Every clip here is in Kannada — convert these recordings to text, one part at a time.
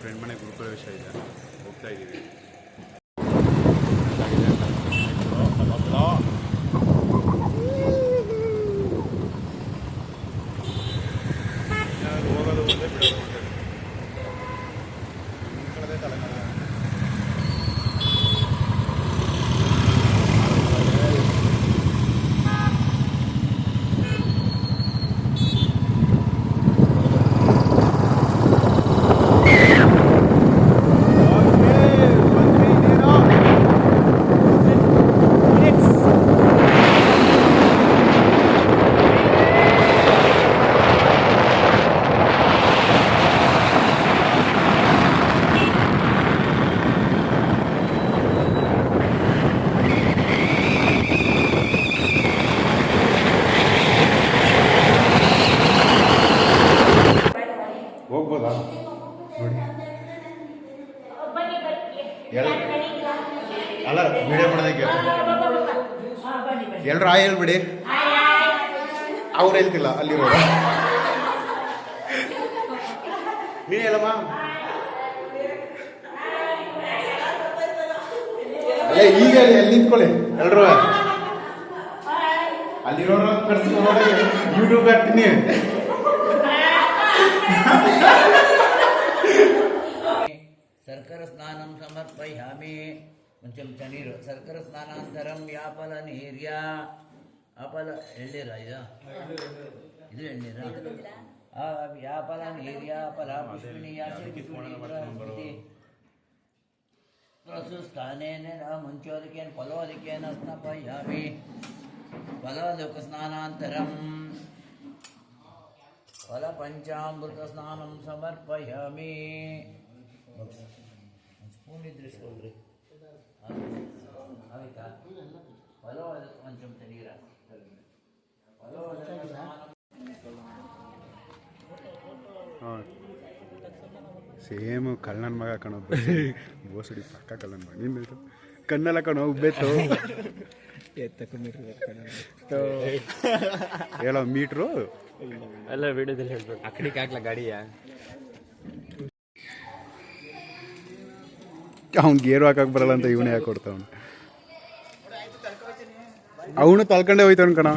ಫ್ರೆಂಡ್ ಮನೆ ಗೃಹಪ್ರವೇಶ ಇದೆ, ಹೋಗ್ತಾ ಇದ್ದೀವಿ. ಹೋಗೋದು ಒಂದೇ ಬಿಡೋದು ಕಳೆದೇ ತಲೆಮಾರು. ಹೋಗ್ಬೋದಾ ನೋಡಿ, ಅಲ್ಲ ವಿಡಿಯೋ ಮಾಡೋದಕ್ಕೆ ಎಲ್ಲರೂ ಆಯ್ ಹೇಳ್ಬಿಡಿ. ಅವ್ರು ಹೇಳ್ತಿಲ್ಲ ಅಲ್ಲಿರೋರು. ನೀನು ಹೇಳಮ್ಮ. ಅಲ್ಲೇ ಈಗ ಎಲ್ಲಿ ನಿಂತ್ಕೊಳ್ಳಿ ಎಲ್ರೂ. ಅಲ್ಲಿರೋರು ಕರ್ಸಿ ನೋಡಿ ಯೂಟ್ಯೂಬ್ ಹಾಕ್ತೀನಿ. ಸರ್ಕರ ಸ್ನಾನಂ ಸಮರ್ಪಯಾಮಿ. ಒಂದು ಚಮಚ ನೀರು. ಸರ್ಕರ ಸ್ನಾನಾಂತರಂ ವ್ಯಾಪಲ ನೀರ್ಯ ಅಪಲ ಎಳ್ಳೀರ ಇದು ಎಳ್ಳೀರ ವ್ಯಾಪಲ ನೀರ್ಯ ಫಲ ಪುಷ್ಪಿಣಿಯ ಸ್ಥಾನೇನ ಮುಂಚೋದಕೇನ ಫಲೋದಕೇನ ಸ್ನಾಪಯಾಮಿ. ಫಲೋದಕ ಸ್ನಾನಾಂತರಂ ಫಲ ಪಂಚಾಮೃತ ಸ್ನಾನಂ ಸಮರ್ಪಯಾಮಿ. ಸ್ಪೂನ್ ಇದ್ರಿಸ್ಕೊಳ್ರಿ. ಆಯ್ತಾ? ಫಲೋ ಒಂದು ಚಮಚ ನೀರ. ಸೇಮ್ ಕಳ್ಳನ ಮಗ ಕಣೋ. ಬೋಸಡಿ ಪಕ್ಕ ಕಳ್ಳನ ಮಗ. ನಿನ್ನ ಕಣ್ಣೆಲ್ಲ ಕಣೋ ಉಬ್ಬೇತು. ಹೇಳೋ ಮೀಟ್ರು ಎಲ್ಲ ವಿಡಿಯೋದಲ್ಲಿ ಹೇಳ್ಬೇಕು. ಆ ಕಡೆಗೆ ಹಾಕ್ಲಾ ಗಾಡಿಯ? ಅವ್ನು ಗೇರು ಹಾಕಕ್ಕೆ ಬರಲ್ಲ ಅಂತ ಇವನೇ ಯಾಕೆ ಕೊಡ್ತಾವನು. ಅವನು ತಳ್ಕೊಂಡೇ ಹೋಯ್ತವನು ಕಣ.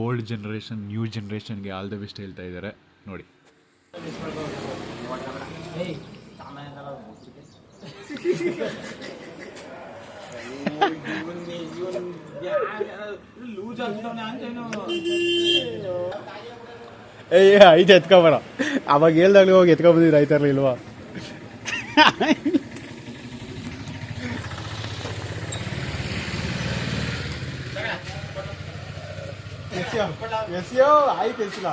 ಓಲ್ಡ್ ಜನ್ರೇಷನ್ ನ್ಯೂ ಜನ್ರೇಷನ್ಗೆ ಆಲ್ ದ ಬೆಸ್ಟ್ ಹೇಳ್ತಾ ಇದ್ದಾರೆ ನೋಡಿ. ಐತೆ ಎತ್ಕೊಬರ. ಅವಾಗ ಹೇಳ್ದಾಗ್ಲಿ ಹೋಗಿ ಎತ್ಕೊಬಂದಿದ್ರು ಆಯ್ತಾರಲ್ಲ ಇಲ್ವಾ? ಎಸ್ಯೋ ಆಯ್ತು ಎಸಿಲ್ಲ.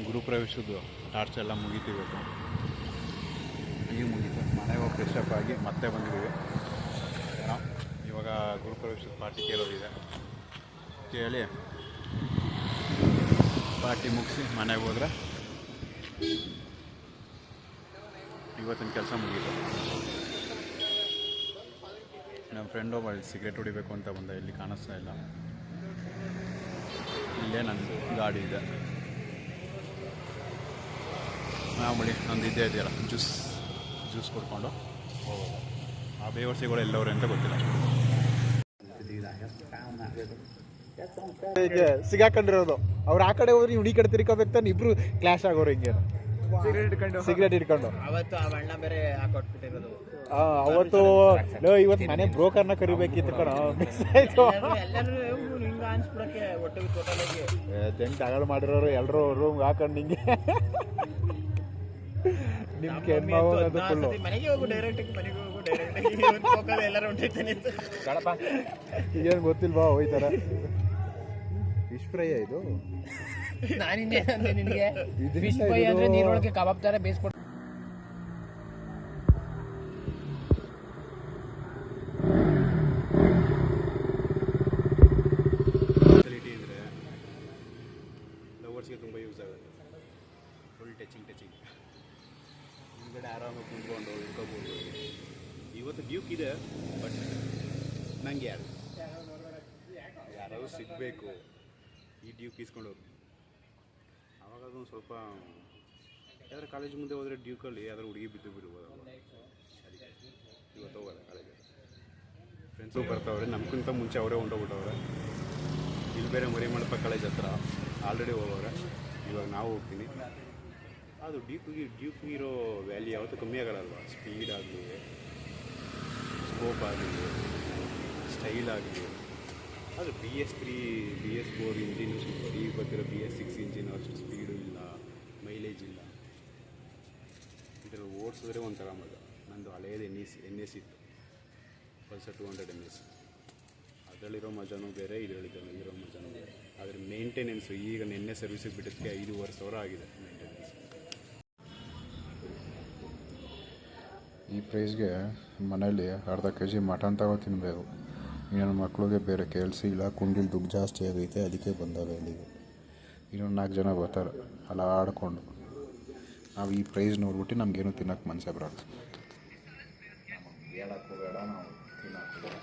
ಗೃಹಪ್ರವೇಶದ್ದು ಟಾರ್ಚ್ ಎಲ್ಲ ಮುಗಿತೀಬೇಕು. ಈಗ ಮುಗೀತು. ಮನೆಗೆ ಹೋಗಿ ಫ್ರೆಶ್ ಅಪ್ ಆಗಿ ಮತ್ತೆ ಬಂದಿದ್ದೀವಿ. ಇವಾಗ ಗೃಹಪ್ರವೇಶದ ಪಾರ್ಟಿ ಕೇಳೋದಿದೆ. ಕೇಳಿ ಪಾರ್ಟಿ ಮುಗಿಸಿ ಮನೆಗೆ ಹೋದ್ರೆ ಇವತ್ತಿನ ಕೆಲಸ ಮುಗೀತು. ನಮ್ಮ ಫ್ರೆಂಡ್ ಒಬ್ಬ ಸಿಗರೇಟ್ ಹೊಡಿಬೇಕು ಅಂತ ಬಂದ. ಇಲ್ಲಿ ಕಾಣಿಸ್ತಾ ಇಲ್ಲ. ಇಲ್ಲೇ ನನ್ನ ಗಾಡಿ ಇದೆ. ಮಾಮೂಲಿ ನಂದು ಇದ್ದೇ ಇದೆಯಲ್ಲ, ಜ್ಯೂಸ್ ಕೊಡ್ಕೊಂಡು ಹೋಗೋದು. ಆ ಬೇವರ್ಸಿಗಳು ಎಲ್ಲವ್ರೆ ಅಂತ ಗೊತ್ತಿಲ್ಲ. ಸಿಗಾಕೊಂಡಿರೋದು ಅವ್ರು ಆ ಕಡೆ ಹೋದ್ರೆ ಇವ್ರು ಈ ಕಡೆ ತಿರ್ಕೋಬೇಕು ತಾನೆ. ಇಬ್ರು ಕ್ಲಾಶ್ ಆಗೋರು ಹಿಂಗೆ ಸಿಗರೇಟ್ ಇಟ್ಕೊಂಡು. ಅವತ್ತು ಆ ಬಣ್ಣ ಬೇರೆ ಹಾಕೊಟ್ಬಿಟ್ಟಿರೋದು. ಅವತ್ತು ಇವತ್ತು ಮನೆ ಬ್ರೋಕರ್ನ ಕರಿಬೇಕಿತ್ತು ಕಣ. ಮಿಸ್ ಆಯ್ತು. ತೆಂಟ್ ಅಗಲ್ ಮಾಡಿರೋರು ಎಲ್ಲರೂ ರೂಮ್ ಹಾಕೊಂಡು ಹಿಂಗೆ ನಿಮ್ ಕೆನ್ಮಾವು ಅದು ಫುಲ್ಲು. ಈಗೇನು ಗೊತ್ತಿಲ್ವಾ ಹೋಯ್ತಾರ. ಫಿಶ್ ಫ್ರೈ ಇದು ನಾನಿನ್ನೇನಂದೆ ನಿನಗೆ ಇದರಿಂದ ಫಿಶ್ ಫ್ರೈ ಇದು- ಅಂದರೆ ನೀರೊಳಗೆ ಕಬಾಬ್ ಥರ ಬೇಯಿಸ್ಕೊಟ್ಟು ಫೆಸಿಲಿಟಿ ಇದ್ದರೆ ಲವರ್ಸ್ಗೆ ತುಂಬ ಯೂಸ್ ಆಗುತ್ತೆ. ಫುಲ್ ಟಚಿಂಗ್ ಹಿಂದ್ಗಡೆ ಆರಾಮಾಗಿ ಕುಂತ್ಕೊಂಡು ಇಟ್ಕೋಬೋದು. ಇವತ್ತು ಡ್ಯೂಕ್ ಇದೆ, ಬಟ್ ನನಗೆ ಯಾರಾದರೂ ಸಿಗಬೇಕು ಈ ಡ್ಯೂಕ್ ಇಸ್ಕೊಂಡು ಹೋಗಿ. ಆವಾಗ ಅದೊಂದು ಸ್ವಲ್ಪ ಯಾವ್ದಾರು ಕಾಲೇಜ್ ಮುಂದೆ ಹೋದರೆ ಡ್ಯೂಕಲ್ಲಿ ಯಾವ್ದಾರು ಹುಡುಗಿ ಬಿದ್ದು ಬಿಡ್ಬೋದಲ್ವ, ಅದಕ್ಕೆ ಇವತ್ತು ಹೋಗಲ್ಲ ಕಾಲೇಜ್. ಫ್ರೆಂಡ್ಸು ಬರ್ತಾವ್ರೆ, ನಮ್ಗಿಂತ ಮುಂಚೆ ಅವರೇ ಹೊಂಟೋಗ್ಬಿಟ್ಟವ್ರೆ. ಇಲ್ಲಿ ಬೇರೆ ಮರಿಮಳಪ್ಪ ಕಾಲೇಜ್ ಹತ್ರ ಆಲ್ರೆಡಿ ಹೋಗೋರೆ. ಇವಾಗ ನಾವು ಹೋಗ್ತೀನಿ. ಅದು ಡ್ಯೂಕ್ಗಿರೋ ವ್ಯಾಲ್ಯೂ ಯಾವತ್ತೂ ಕಮ್ಮಿ ಆಗಲ್ಲಲ್ವ. ಸ್ಪೀಡ್ ಆಗಲಿ, ಸ್ಕೋಪ್ ಆಗಲಿ, ಸ್ಟೈಲ್ ಆಗಲಿ. ಅದು BS3 BS4 ಇಂಜಿನು ಸೂಪರ್. ಈಗ ಬರ್ತಿರೋ BS6 ಇಂಜಿನ್ ಅಷ್ಟು ಸ್ಪೀಡು ಇಲ್ಲ, ಮೈಲೇಜ್ ಇಲ್ಲ. ಇದರಲ್ಲಿ ಓಡಿಸಿದ್ರೆ ಒಂಥರ ಮಗ. ನಂದು ಹಳೆಯದು NS ಇತ್ತು, ಪಲ್ಸರ್ 200 NS. ಅದರಲ್ಲಿರೋ ಮಜಾನೂ ಬೇರೆ, ಇದರಲ್ಲಿರೋ ಮಜಾನೂ ಬೇರೆ. ಆದರೆ ಮೇಂಟೆನೆನ್ಸು ಈಗ ನಿನ್ನೆ ಸರ್ವಿಸಿಗೆ ಬಿಟ್ಟದಕ್ಕೆ 5,500 ಆಗಿದೆ ಮೇಂಟೆನೆನ್ಸ್. ಈ ಪ್ರೈಸ್ಗೆ ಮನೇಲಿ ಅರ್ಧ kg ಮಟನ್ ತಗೋ ತಿನ್ನಬೇಕು. ಇನ್ನೊಂದು ಮಕ್ಳಿಗೆ ಬೇರೆ ಕೆಲಸ ಇಲ್ಲ, ಕುಂಡಿಲಿ ದುಡ್ಡು ಜಾಸ್ತಿ ಆಗೈತೆ, ಅದಕ್ಕೆ ಬಂದಾಗ ಇಲ್ಲಿಗೆ. ಇನ್ನೊಂದು 4 ಜನ ಬರ್ತಾರೆ ಅಲ್ಲ ಆಡ್ಕೊಂಡು. ನಾವು ಈ ಪ್ರೈಸ್ ನೋಡ್ಬಿಟ್ಟು ನಮಗೇನು ತಿನ್ನೋಕ್ಕೆ ಮನಸ್ಸೇ ಬರಲ್ಲ. ನಮಗೆ ಹೇಳೋಕ್ಕೂ ಬೇಡ, ನಾವು ತಿನ್ನೋಕ್ಕೂ ಬೇಡ.